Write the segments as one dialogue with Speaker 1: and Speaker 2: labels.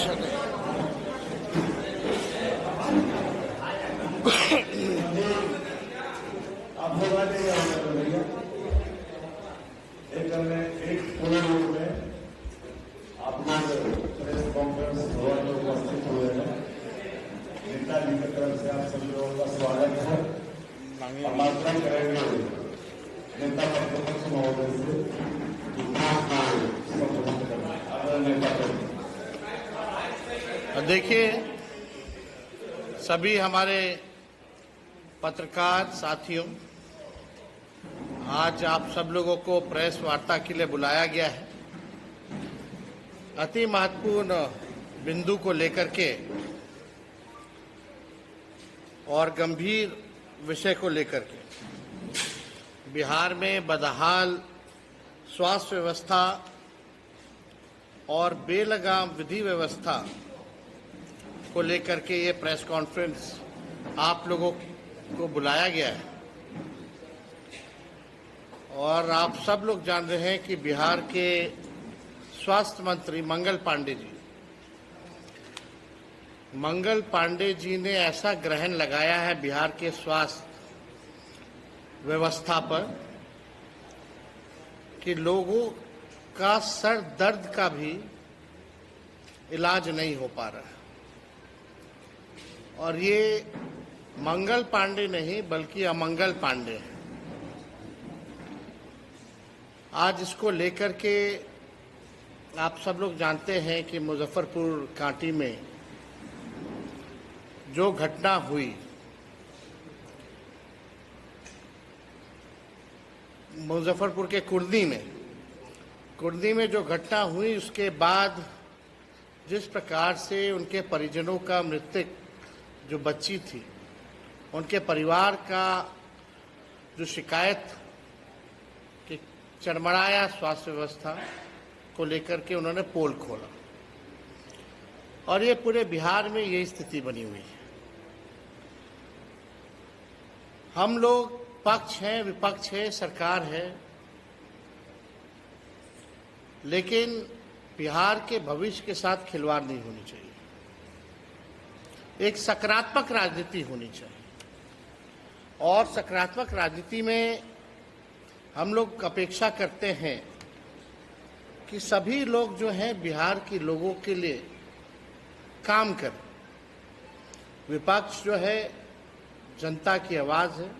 Speaker 1: एक पूर्ण रूप में आप लोग प्रेस कॉन्फ्रेंस भवन में उपस्थित हुए हैं। नेताजी की तरफ से आप सभी लोगों का स्वागत है। मात्रा करेंगे नेता प्रतिपक्ष महोदय से
Speaker 2: देखिए, सभी हमारे पत्रकार साथियों, आज आप सब लोगों को प्रेस वार्ता के लिए बुलाया गया है। अति महत्वपूर्ण बिंदु को लेकर के और गंभीर विषय को लेकर के बिहार में बदहाल स्वास्थ्य व्यवस्था और बेलगाम विधि व्यवस्था को लेकर के ये प्रेस कॉन्फ्रेंस आप लोगों को बुलाया गया है। और आप सब लोग जान रहे हैं कि बिहार के स्वास्थ्य मंत्री मंगल पांडे जी ने ऐसा ग्रहण लगाया है बिहार के स्वास्थ्य व्यवस्था पर कि लोगों का सर दर्द का भी इलाज नहीं हो पा रहा है। और ये मंगल पांडे नहीं बल्कि अमंगल पांडे है। आज इसको लेकर के आप सब लोग जानते हैं कि मुजफ्फरपुर कांटी में जो घटना हुई, मुजफ्फरपुर के कुर्दी में जो घटना हुई, उसके बाद जिस प्रकार से उनके परिजनों का मृतक जो बच्ची थी, उनके परिवार का जो शिकायत कि चरमराया स्वास्थ्य व्यवस्था को लेकर के उन्होंने पोल खोला और ये पूरे बिहार में ये स्थिति बनी हुई है। हम लोग पक्ष हैं, विपक्ष है, सरकार है, लेकिन बिहार के भविष्य के साथ खिलवाड़ नहीं होनी चाहिए। एक सकारात्मक राजनीति होनी चाहिए और सकारात्मक राजनीति में हम लोग अपेक्षा करते हैं कि सभी लोग जो हैं बिहार के लोगों के लिए काम करें। विपक्ष जो है जनता की आवाज़ है,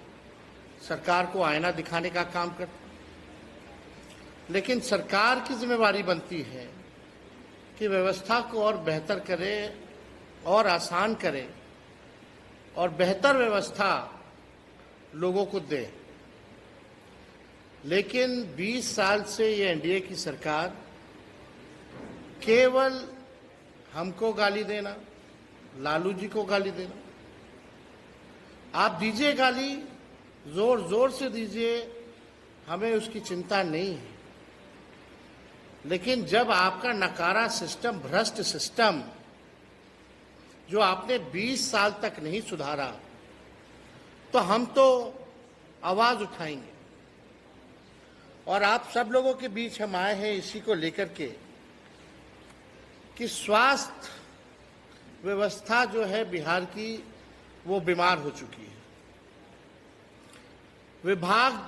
Speaker 2: सरकार को आईना दिखाने का काम करता है, लेकिन सरकार की जिम्मेवारी बनती है कि व्यवस्था को और बेहतर करे और आसान करे और बेहतर व्यवस्था लोगों को दे। लेकिन 20 साल से ये एनडीए की सरकार केवल हमको गाली देना, लालू जी को गाली देना, आप दीजिए गाली, जोर जोर से दीजिए, हमें उसकी चिंता नहीं है। लेकिन जब आपका नकारा सिस्टम, भ्रष्ट सिस्टम जो आपने 20 साल तक नहीं सुधारा, तो हम तो आवाज उठाएंगे। और आप सब लोगों के बीच हम आए हैं इसी को लेकर के कि स्वास्थ्य व्यवस्था जो है बिहार की, वो बीमार हो चुकी है। विभाग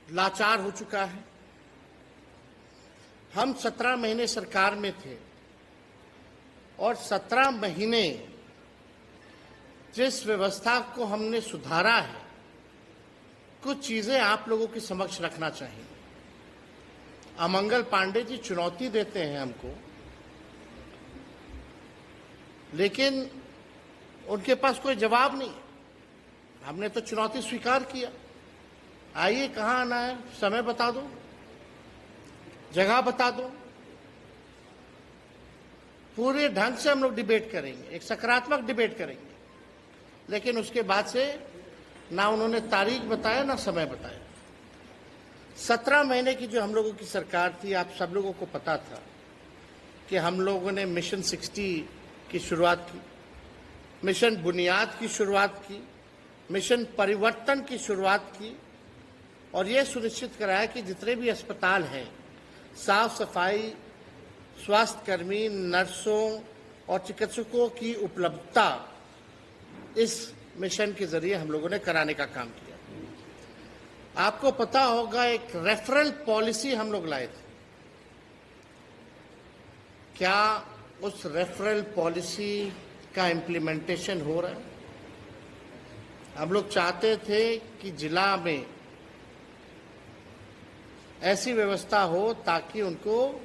Speaker 2: लाचार हो चुका है। हम 17 महीने सरकार में थे और 17 महीने जिस व्यवस्था को हमने सुधारा है, कुछ चीजें आप लोगों के समक्ष रखना चाहिए। अमंगल पांडे जी चुनौती देते हैं हमको, लेकिन उनके पास कोई जवाब नहीं। हमने तो चुनौती स्वीकार किया। आइए, कहाँ आना है, समय बता दो, जगह बता दो, पूरे ढंग से हम लोग डिबेट करेंगे, एक सकारात्मक डिबेट करेंगे। लेकिन उसके बाद से ना उन्होंने तारीख बताया ना समय बताया। 17 महीने की जो हम लोगों की सरकार थी, आप सब लोगों को पता था कि हम लोगों ने मिशन 60 की शुरुआत की, मिशन बुनियाद की शुरुआत की, मिशन परिवर्तन की शुरुआत की और ये सुनिश्चित कराया कि जितने भी अस्पताल हैं, साफ सफाई, स्वास्थ्यकर्मी, नर्सों और चिकित्सकों की उपलब्धता इस मिशन के जरिए हम लोगों ने कराने का काम किया। आपको पता होगा एक रेफरल पॉलिसी हम लोग लाए थे। क्या उस रेफरल पॉलिसी का इम्प्लीमेंटेशन हो रहा है? हम लोग चाहते थे कि जिला में ऐसी व्यवस्था हो ताकि उनको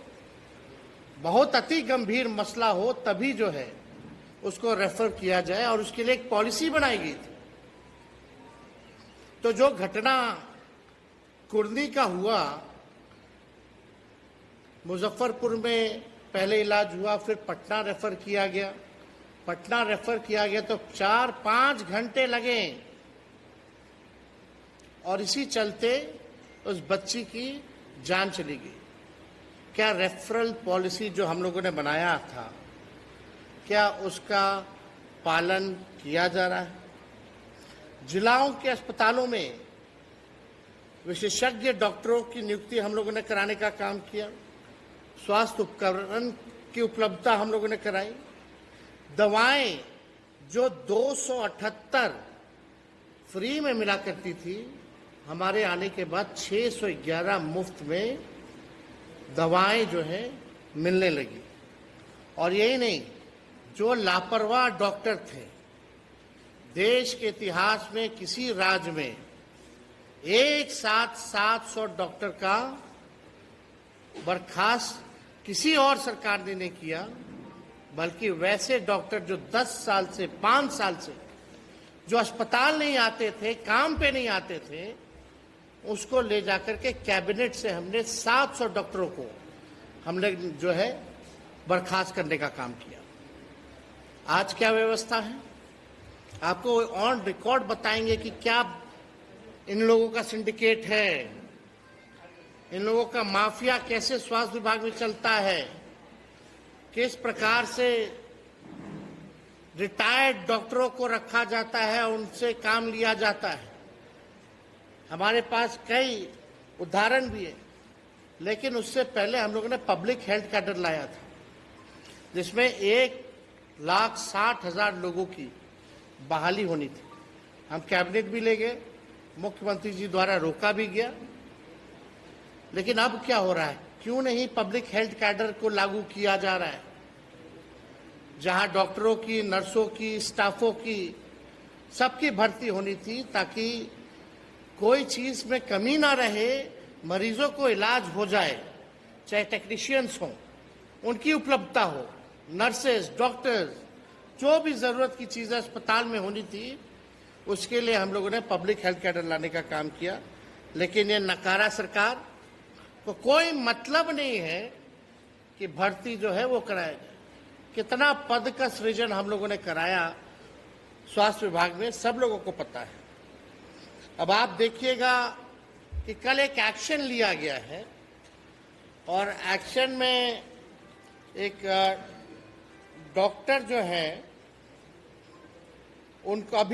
Speaker 2: बहुत अति गंभीर मसला हो तभी जो है उसको रेफर किया जाए, और उसके लिए एक पॉलिसी बनाई गई थी। तो जो घटना कुर्दी का हुआ, मुजफ्फरपुर में पहले इलाज हुआ, फिर पटना रेफर किया गया। पटना रेफर किया गया तो 4-5 घंटे लगे, और इसी चलते उस बच्ची की जान चली गई। क्या रेफरल पॉलिसी जो हम लोगों ने बनाया था, क्या उसका पालन किया जा रहा है? जिलाओं के अस्पतालों में विशेषज्ञ डॉक्टरों की नियुक्ति हम लोगों ने कराने का काम किया। स्वास्थ्य उपकरण की उपलब्धता हम लोगों ने कराई। दवाएं जो 278 फ्री में मिला करती थी, हमारे आने के बाद 611 मुफ्त में दवाएं जो है मिलने लगी। और यही नहीं, जो लापरवाह डॉक्टर थे, देश के इतिहास में किसी राज्य में एक साथ 700 डॉक्टर का बर्खास्त किसी और सरकार ने नहीं किया, बल्कि वैसे डॉक्टर जो 10 साल से 5 साल से जो अस्पताल नहीं आते थे, काम पे नहीं आते थे, उसको ले जाकर के कैबिनेट से हमने 700 डॉक्टरों को हमने जो है बर्खास्त करने का काम किया। आज क्या व्यवस्था है? आपको ऑन रिकॉर्ड बताएंगे कि क्या इन लोगों का सिंडिकेट है, इन लोगों का माफिया कैसे स्वास्थ्य विभाग में चलता है, किस प्रकार से रिटायर्ड डॉक्टरों को रखा जाता है, उनसे काम लिया जाता है। हमारे पास कई उदाहरण भी है। लेकिन उससे पहले हम लोगों ने पब्लिक हेल्थ कैडर लाया था, जिसमें 1,60,000 लोगों की बहाली होनी थी। हम कैबिनेट भी ले गए, मुख्यमंत्री जी द्वारा रोका भी गया। लेकिन अब क्या हो रहा है? क्यों नहीं पब्लिक हेल्थ कैडर को लागू किया जा रहा है? जहां डॉक्टरों की, नर्सों की, स्टाफों की, सबकी भर्ती होनी थी, ताकि कोई चीज में कमी ना रहे, मरीजों को इलाज हो जाए, चाहे टेक्नीशियंस हों, उनकी उपलब्धता हो, नर्सेज, डॉक्टर्स, जो भी जरूरत की चीजें अस्पताल में होनी थी, उसके लिए हम लोगों ने पब्लिक हेल्थ कैडर लाने का काम किया। लेकिन ये नकारा सरकार को कोई मतलब नहीं है कि भर्ती जो है वो कराया जाए। कितना पद का सृजन हम लोगों ने कराया स्वास्थ्य विभाग में, सब लोगों को पता है। अब आप देखिएगा कि कल एक एक्शन लिया गया है, और एक्शन में एक डॉक्टर जो है उनको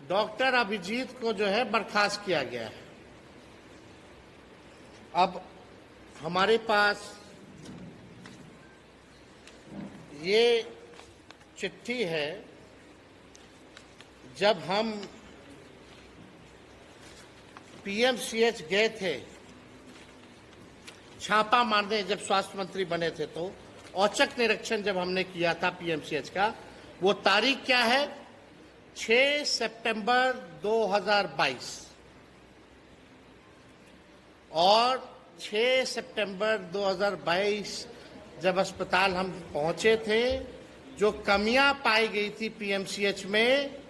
Speaker 2: डॉक्टर अभिजीत को जो है बर्खास्त किया गया है। अब हमारे पास ये चिट्ठी है। जब हम पीएमसीएच गए थे छापा मारने, जब स्वास्थ्य मंत्री बने थे, तो औचक निरीक्षण जब हमने किया था पीएमसीएच का, वो तारीख क्या है? 6 सितंबर 2022। और 6 सितंबर 2022 जब अस्पताल हम पहुंचे थे, जो कमियां पाई गई थी पीएमसीएच में,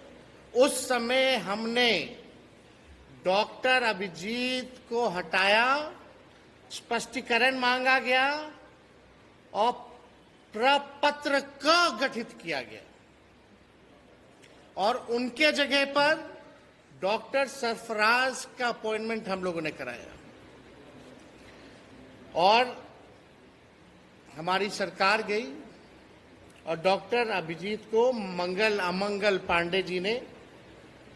Speaker 2: उस समय हमने डॉक्टर अभिजीत को हटाया, स्पष्टीकरण मांगा गया और प्रपत्र क गठित किया गया, और उनके जगह पर डॉक्टर सरफराज का अपॉइंटमेंट हम लोगों ने कराया। और हमारी सरकार गई और डॉक्टर अभिजीत को मंगल अमंगल पांडे जी ने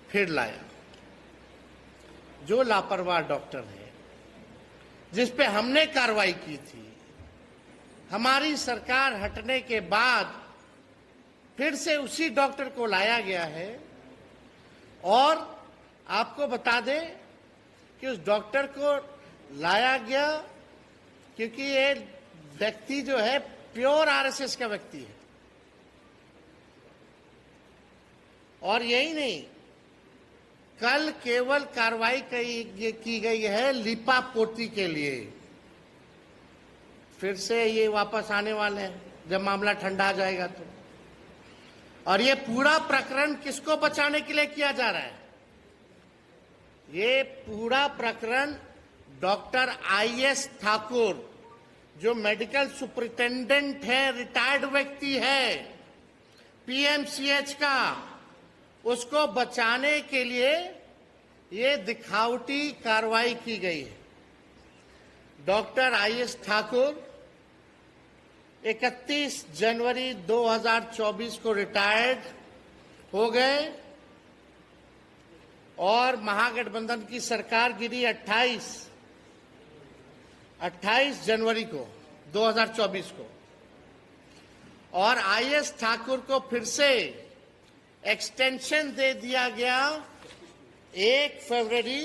Speaker 2: फिर लाया, जो लापरवाह डॉक्टर है, जिस पे हमने कार्रवाई की थी। हमारी सरकार हटने के बाद फिर से उसी डॉक्टर को लाया गया है। और आपको बता दें कि उस डॉक्टर को लाया गया क्योंकि ये व्यक्ति जो है प्योर आरएसएस का व्यक्ति है। और यही नहीं, कल केवल कार्रवाई की गई है लीपापोती के लिए। फिर से ये वापस आने वाले हैं जब मामला ठंडा जाएगा तो। और ये पूरा प्रकरण किसको बचाने के लिए किया जा रहा है? ये पूरा प्रकरण डॉक्टर आईएस ठाकुर, जो मेडिकल सुपरिटेंडेंट है, रिटायर्ड व्यक्ति है पीएमसीएच का, उसको बचाने के लिए ये दिखावटी कार्रवाई की गई है। डॉक्टर आईएस ठाकुर 31 जनवरी 2024 को रिटायर्ड हो गए और महागठबंधन की सरकार गिरी 28 जनवरी को 2024 को। और आईएस ठाकुर को फिर से एक्सटेंशन दे दिया गया 1 फरवरी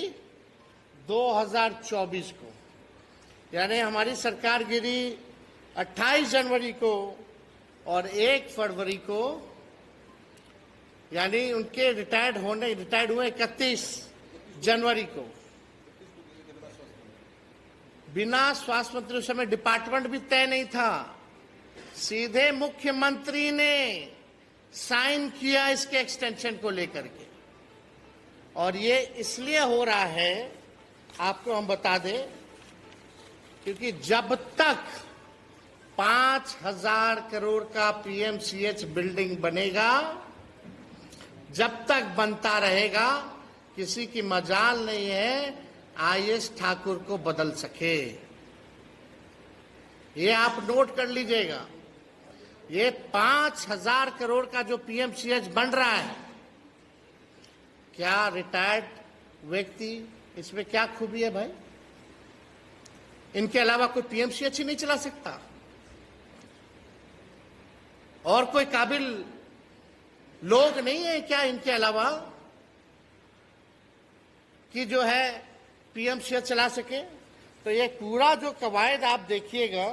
Speaker 2: 2024 को। यानी हमारी सरकार गिरी 28 जनवरी को और 1 फरवरी को, यानी उनके रिटायर्ड हुए 31 जनवरी को। बिना स्वास्थ्य मंत्री, उस समय डिपार्टमेंट भी तय नहीं था, सीधे मुख्यमंत्री ने साइन किया इसके एक्सटेंशन को लेकर के। और ये इसलिए हो रहा है, आपको हम बता दें, क्योंकि जब तक 5,000 करोड़ का पीएमसीएच बिल्डिंग बनेगा, जब तक बनता रहेगा, किसी की मजाल नहीं है आईएस ठाकुर को बदल सके। ये आप नोट कर लीजिएगा। ये 5,000 करोड़ का जो पीएमसीएच बन रहा है, क्या रिटायर्ड व्यक्ति, इसमें क्या खूबी है भाई? इनके अलावा कोई पीएमसीएच ही नहीं चला सकता? और कोई काबिल लोग नहीं है क्या इनके अलावा कि जो है पीएमसीएच चला सके? तो ये पूरा जो कवायद आप देखिएगा,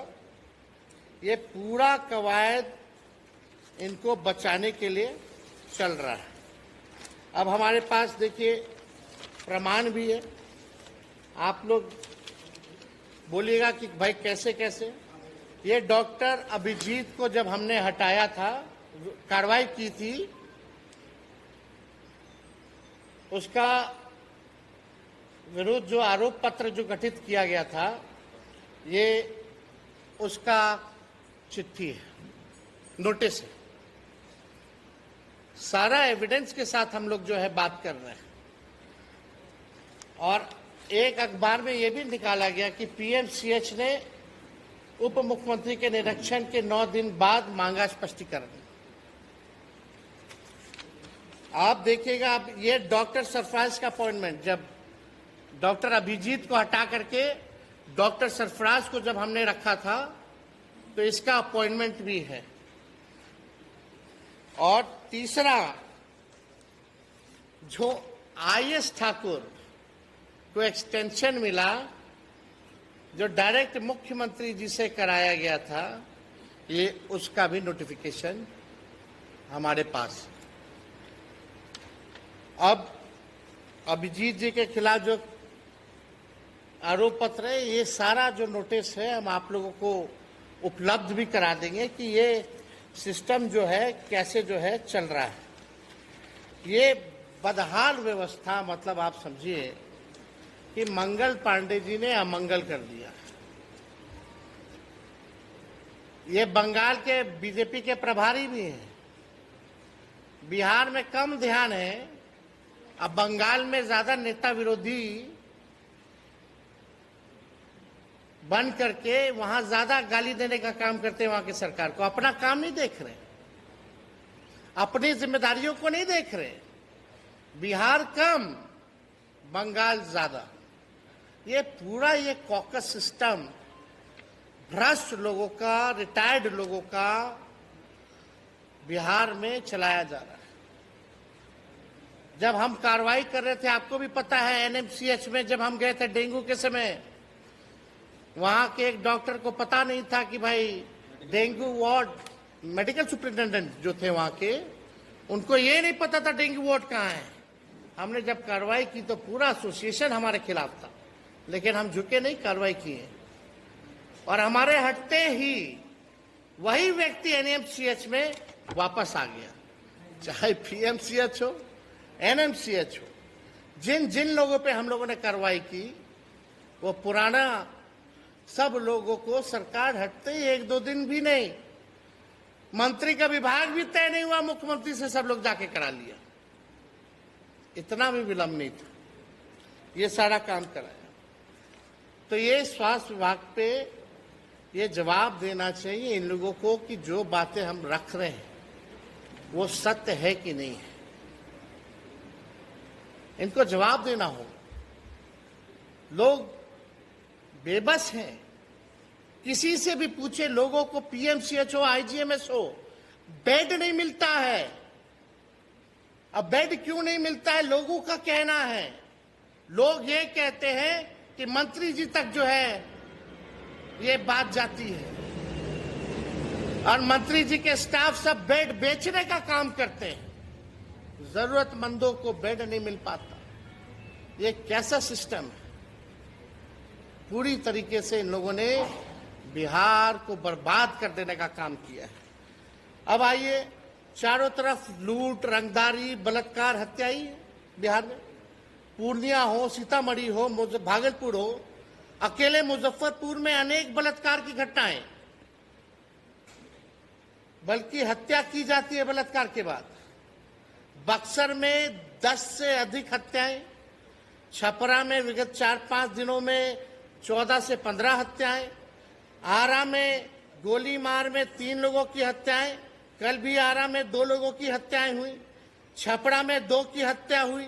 Speaker 2: ये पूरा कवायद इनको बचाने के लिए चल रहा है। अब हमारे पास देखिए प्रमाण भी है। आप लोग बोलिएगा कि भाई कैसे कैसे। ये डॉक्टर अभिजीत को जब हमने हटाया था, कार्रवाई की थी, उसका विरुद्ध जो आरोप पत्र जो गठित किया गया था, ये उसका चिट्ठी है, नोटिस है। सारा एविडेंस के साथ हम लोग जो है बात कर रहे हैं। और एक अखबार में ये भी निकाला गया कि पीएमसीएच ने उप मुख्यमंत्री के निरीक्षण के 9 दिन बाद मांगा स्पष्टीकरण। आप देखिएगा, अब ये डॉक्टर सरफराज का अपॉइंटमेंट, जब डॉक्टर अभिजीत को हटा करके डॉक्टर सरफराज को जब हमने रखा था, तो इसका अपॉइंटमेंट भी है। और तीसरा, जो आईएस ठाकुर को एक्सटेंशन मिला, जो डायरेक्ट मुख्यमंत्री जी से कराया गया था, ये उसका भी नोटिफिकेशन हमारे पास। अब अभिजीत जी के खिलाफ जो आरोप पत्र है, ये सारा जो नोटिस है हम आप लोगों को उपलब्ध भी करा देंगे कि ये सिस्टम जो है कैसे जो है चल रहा है। ये बदहाल व्यवस्था, मतलब आप समझिए कि मंगल पांडे जी ने अमंगल कर दिया। ये बंगाल के बीजेपी के प्रभारी भी हैं, बिहार में कम ध्यान है, अब बंगाल में ज्यादा नेता विरोधी बन करके वहां ज्यादा गाली देने का काम करते हैं वहां की सरकार को। अपना काम नहीं देख रहे, अपनी जिम्मेदारियों को नहीं देख रहे। बिहार कम, बंगाल ज्यादा। ये पूरा ये कॉकस सिस्टम भ्रष्ट लोगों का, रिटायर्ड लोगों का बिहार में चलाया जा रहा है। जब हम कार्रवाई कर रहे थे, आपको भी पता है, एनएमसीएच में जब हम गए थे डेंगू के समय, वहां के एक डॉक्टर को पता नहीं था कि भाई डेंगू वार्ड, मेडिकल सुपरिटेंडेंट जो थे वहां के, उनको ये नहीं पता था डेंगू वार्ड कहाँ है। हमने जब कार्रवाई की तो पूरा एसोसिएशन हमारे खिलाफ था, लेकिन हम झुके नहीं, कार्रवाई किए। और हमारे हटते ही वही व्यक्ति एनएमसीएच में वापस आ गया, चाहे पीएमसीएच हो, एनएमसीएच हो। जिन जिन लोगों पे हम लोगों ने कार्रवाई की, वो पुराना सब लोगों को सरकार हटते ही 1-2 दिन भी नहीं, मंत्री का विभाग भी तय नहीं हुआ, मुख्यमंत्री से सब लोग जाके करा लिया। इतना भी विलंब नहीं था, ये सारा काम कराया। तो ये स्वास्थ्य विभाग पे ये जवाब देना चाहिए इन लोगों को कि जो बातें हम रख रहे हैं वो सत्य है कि नहीं है, इनको जवाब देना होगा। लोग बेबस हैं, किसी से भी पूछे, लोगों को पीएमसीएच हो, आईजीएमएस हो, बेड नहीं मिलता है। अब बेड क्यों नहीं मिलता है, लोगों का कहना है। लोग ये कहते हैं कि मंत्री जी तक जो है ये बात जाती है, और मंत्री जी के स्टाफ सब बेड बेचने का काम करते हैं, जरूरतमंदों को बेड नहीं मिल पाता। ये कैसा सिस्टम है? पूरी तरीके से इन लोगों ने बिहार को बर्बाद कर देने का काम किया है। अब आइए, चारों तरफ लूट, रंगदारी, बलात्कार, हत्या ही है बिहार में। पूर्णिया हो, सीतामढ़ी हो, भागलपुर हो, अकेले मुजफ्फरपुर में अनेक बलात्कार की घटनाएं, बल्कि हत्या की जाती है बलात्कार के बाद। बक्सर में 10 से अधिक हत्याएं, छपरा में विगत 4-5 दिनों में 14 से 15 हत्याएं, आरा में गोली मार में 3 लोगों की हत्याएं, कल भी आरा में 2 लोगों की हत्याएं हुई, छपरा में 2 की हत्या हुई,